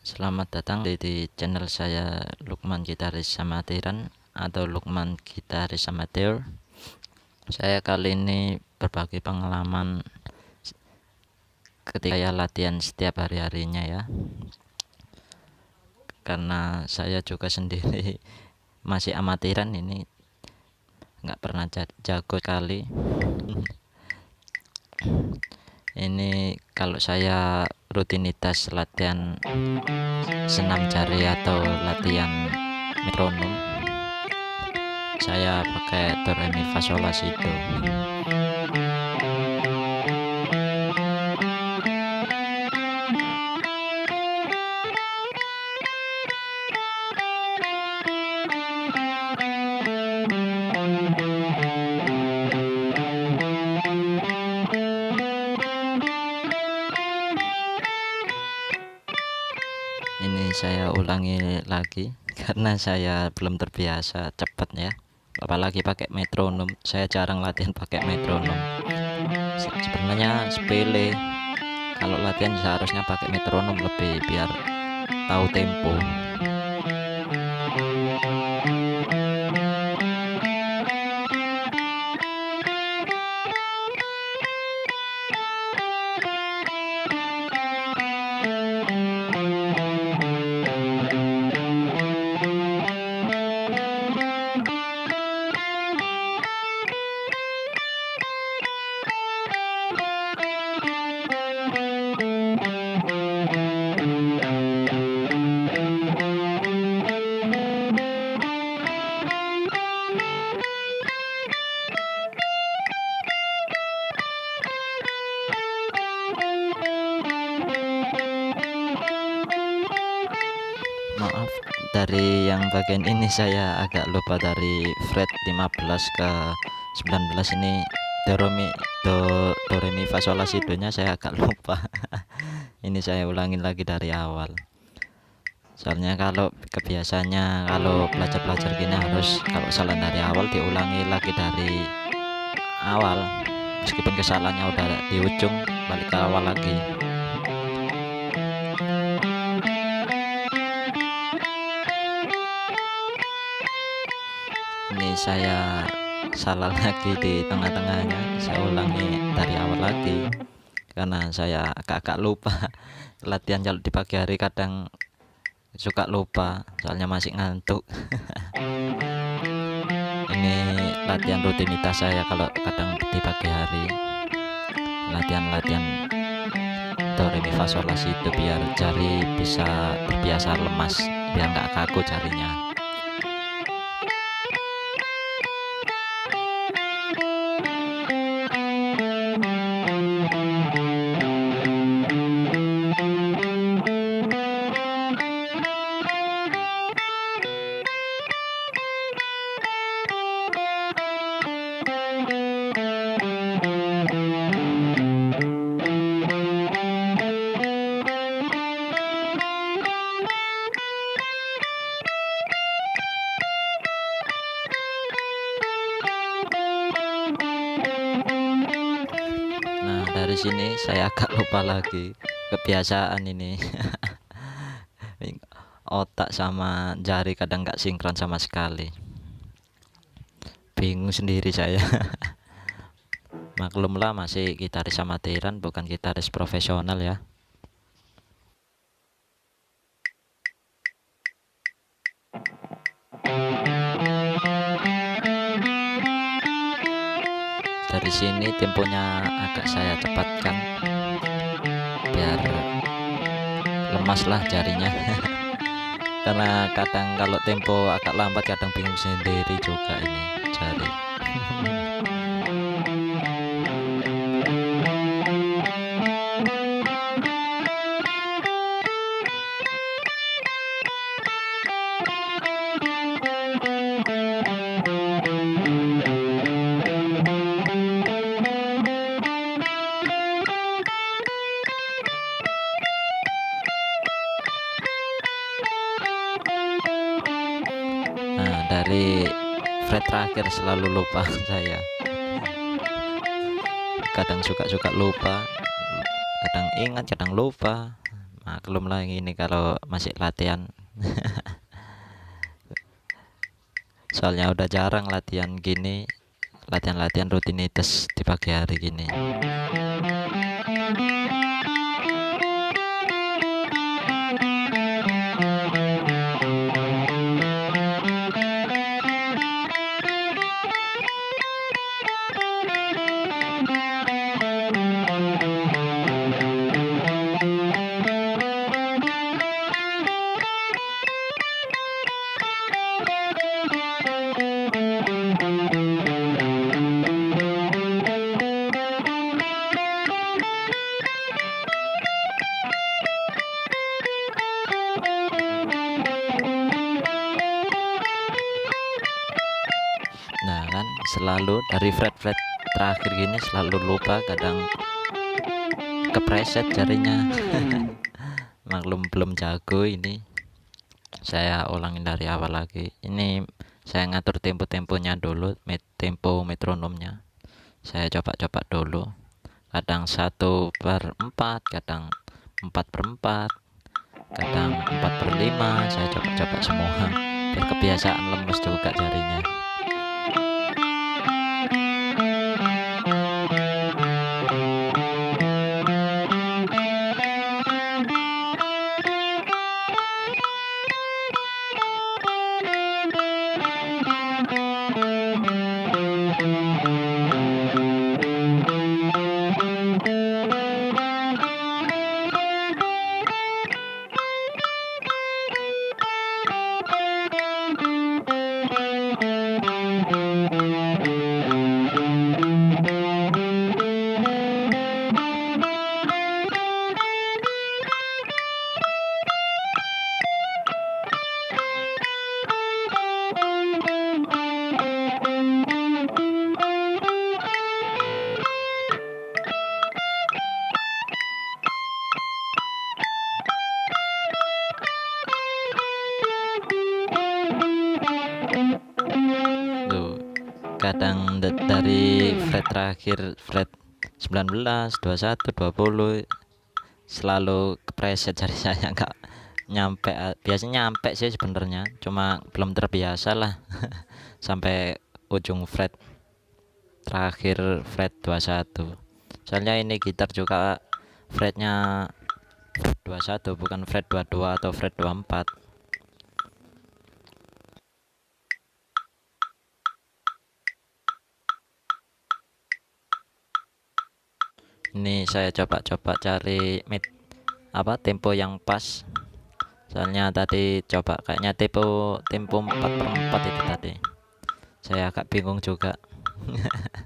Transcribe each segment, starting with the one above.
Selamat datang di channel saya Lukman Gitaris Amatiran atau Lukman Gitaris Amateur. Saya kali ini berbagi pengalaman ketika saya latihan setiap hari-harinya ya. Karena saya juga sendiri masih amatiran ini, nggak pernah jago kali. Ini kalau saya rutinitas latihan senam jari atau latihan metronom, saya pakai do re mi fa sol la si do. Ini saya ulangi lagi karena saya belum terbiasa cepat ya, apalagi pakai metronom. Saya jarang latihan pakai metronom. Sebenarnya sepele, kalau latihan seharusnya pakai metronom lebih biar tahu tempo. Maaf, dari yang bagian ini saya agak lupa, dari fret 15 ke 19 ini do re mi fa sol la si do nya saya agak lupa. Ini saya ulangin lagi dari awal. Soalnya kalau kebiasaannya kalau belajar gini harus, kalau salah dari awal diulangi lagi dari awal, meskipun kesalahannya udah di ujung, balik ke awal lagi. Ini saya salah lagi di tengah-tengahnya, saya ulangi dari awal lagi karena saya agak lupa. Latihan kalau di pagi hari kadang suka lupa, soalnya masih ngantuk. Ini latihan rutinitas saya kalau kadang di pagi hari, latihan do re mi fa sol la si do biar jari bisa terbiasa lemas, biar nggak kaku jarinya. Nah, dari sini saya agak lupa lagi, kebiasaan ini. Otak sama jari kadang nggak sinkron sama sekali, bingung sendiri saya. Maklumlah, masih gitaris amatiran, bukan gitaris profesional ya. Dari sini temponya agak saya cepatkan biar lemas lah jarinya. Karena kadang kalau tempo agak lambat kadang bingung sendiri juga ini jari. Nah, dari fret terakhir selalu lupa saya. Kadang suka lupa, kadang ingat, kadang lupa. maklum lagi ini kalau masih latihan. Soalnya udah jarang latihan gini, latihan rutinitas di pagi hari gini. Nah kan selalu dari fret terakhir gini selalu lupa, kadang kepreset jarinya. Maklum belum jago ini, saya ulangin dari awal lagi. Ini saya ngatur tempo-temponya dulu, tempo metronomnya saya coba-coba dulu, kadang 1/4, kadang 4/4, kadang 4/5, saya coba-coba semua biar kebiasaan, lemes juga jarinya. Tuh, kadang dari fret terakhir, fret 19, 21, 20 selalu kepreset jari saya, nggak nyampe. Biasanya nyampe sih sebenarnya, cuma belum terbiasa lah. Sampai ujung fret terakhir, fret 21. Soalnya ini gitar juga fretnya fret 21, bukan fret 22 atau fret 24. Ini saya coba-coba cari tempo yang pas. Soalnya tadi coba kayaknya tempo 4/4 itu tadi. Saya agak bingung juga.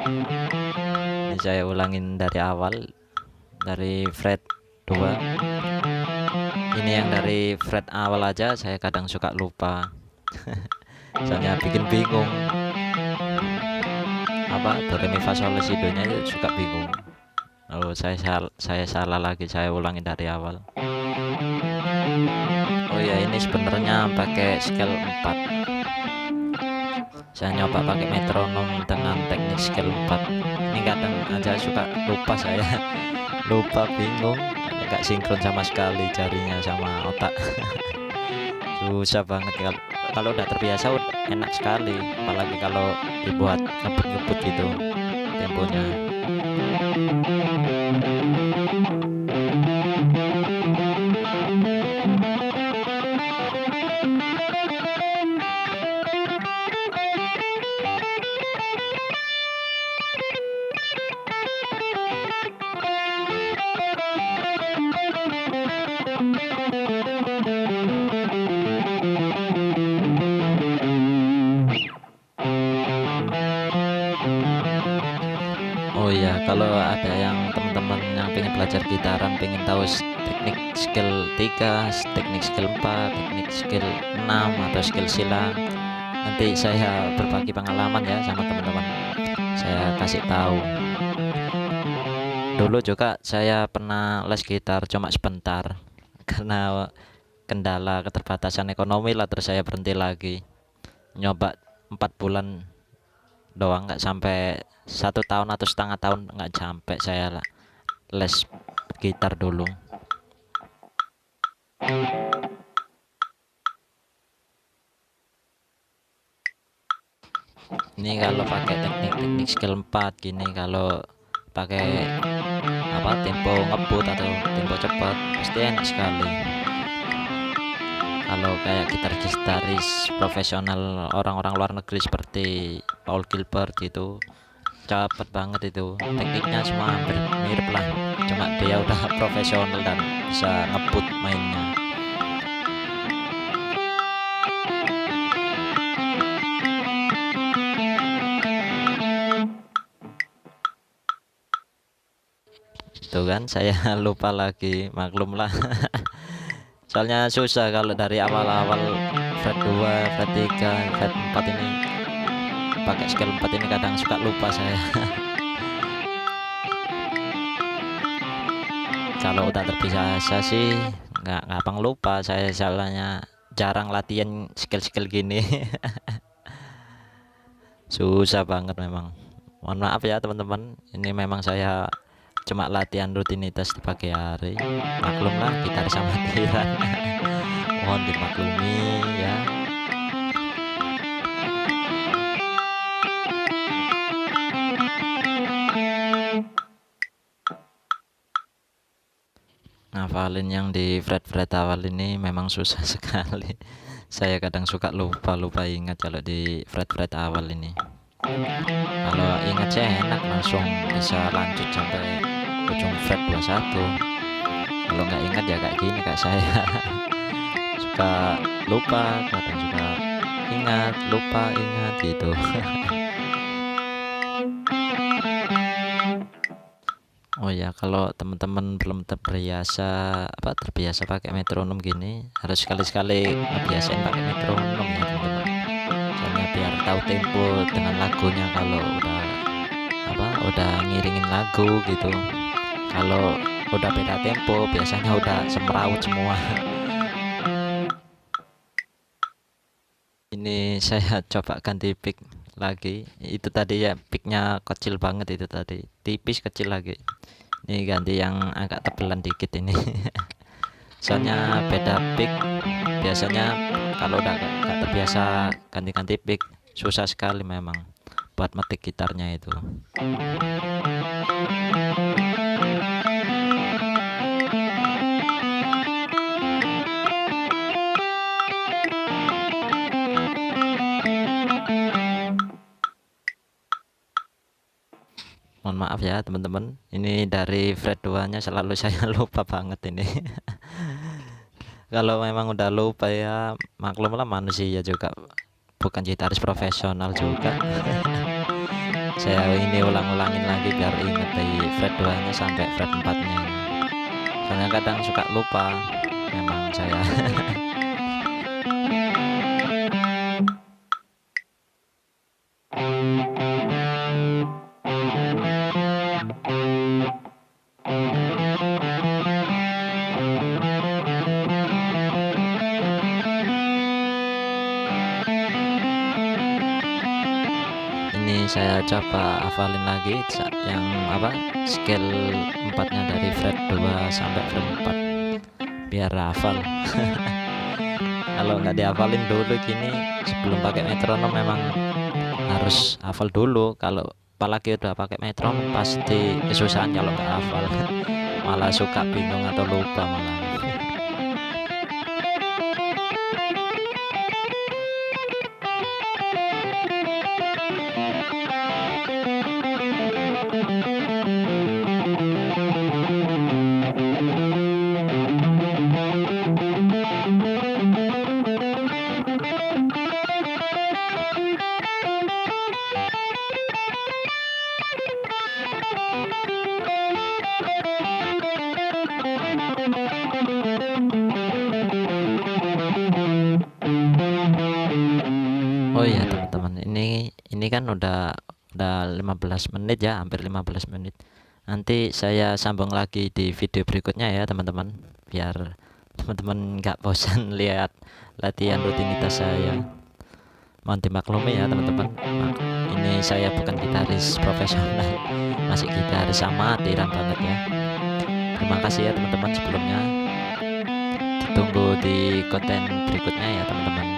Ini saya ulangin dari awal, dari fret 2. Ini yang dari fret awal aja saya kadang suka lupa. Soalnya bikin bingung. Do re mi fa sol la si do nya suka bingung. Oh, saya salah lagi, saya ulangi dari awal. Oh ya, ini sebenarnya pakai scale 4. Saya nyoba pakai metronom dengan teknik scale 4. Ini kadang aja suka lupa saya. Lupa, bingung, nggak sinkron sama sekali jarinya sama otak. Susah banget. Kalau udah terbiasa enak sekali, apalagi kalau dibuat ngebut-ngebut gitu temponya. Oh iya, kalau ada yang teman-teman yang pengen belajar gitaran, pengen tahu teknik skill 3, teknik skill 4, teknik skill 6 atau skill silang, nanti saya berbagi pengalaman ya sama teman-teman. Saya kasih tahu. Dulu juga saya pernah les gitar cuma sebentar karena kendala keterbatasan ekonomi lah, terus saya berhenti lagi. Nyoba 4 bulan doang, nggak sampai 1 tahun atau setengah tahun, nggak sampai saya les gitar dulu. Ini kalau pakai teknik skill 4 gini, kalau pakai tempo ngebut atau tempo cepat pasti enak sekali. Kalau kayak gitaris profesional orang-orang luar negeri seperti Paul Gilbert gitu, cepet banget itu, tekniknya semua hampir mirip lah, cuma dia udah profesional dan bisa ngebut mainnya. Tuh kan, saya lupa lagi, maklumlah. Soalnya susah kalau dari awal-awal fret 2, fret 3, fret 4 ini pakai skill 4 ini kadang suka lupa saya. Kalau udah terbiasa sih nggak gampang lupa saya, soalnya jarang latihan skill-skill gini. Susah banget memang. Mohon maaf ya teman-teman, ini memang saya cuma latihan rutinitas di pagi hari, maklumlah kita sama amatiran. Mohon dimaklumi ya. Ngafalin yang di fret-fret awal ini memang susah sekali. Saya kadang suka lupa ingat kalau di fret-fret awal ini. Kalau ingat saya enak, langsung bisa lanjut sampai ujung fret 21. Kalau nggak ingat ya kayak gini kayak saya. Suka lupa, kadang suka ingat, lupa, ingat gitu. Oh ya, kalau teman-teman belum terbiasa pakai metronom gini, harus sekali-sekali ngebiasain pakai metronom ya teman-teman. Soalnya biar tahu tempo dengan lagunya, kalau udah ngiringin lagu gitu. Kalau udah beda tempo biasanya udah semeraut semua. Ini saya coba ganti pick lagi, itu tadi ya picknya kecil banget, itu tadi tipis kecil lagi. Ini ganti yang agak tebelan dikit ini. Soalnya beda pick, biasanya kalau udah gak terbiasa ganti-ganti pick susah sekali memang buat metik gitarnya itu. Mohon maaf ya teman-teman, ini dari fret 2 nya selalu saya lupa banget ini. Kalau memang udah lupa ya maklumlah, manusia juga, bukan gitaris profesional juga. Saya ini ulang-ulangin lagi biar inget dari fret 2 nya sampai fret 4 nya ini. Soalnya kadang suka lupa memang saya. Ini saya coba hafalin lagi yang skill 4 nya dari fret 2 sampai fret 4 biar hafal. Kalau nggak dihafalin dulu gini sebelum pakai metronom memang harus hafal dulu. Kalau apalagi udah pakai metronom pasti kesusahan kalau nggak hafal. Malah suka bingung atau lupa malah. Oh iya teman-teman, ini kan udah 15 menit ya, hampir 15 menit. Nanti saya sambung lagi di video berikutnya ya teman-teman, biar teman-teman nggak bosan lihat latihan rutinitas saya. Mohon dimaklumi ya teman-teman, ini saya bukan gitaris profesional, masih gitaris amatiran banget ya. Terima kasih ya teman-teman sebelumnya. tunggu di konten berikutnya ya teman-teman.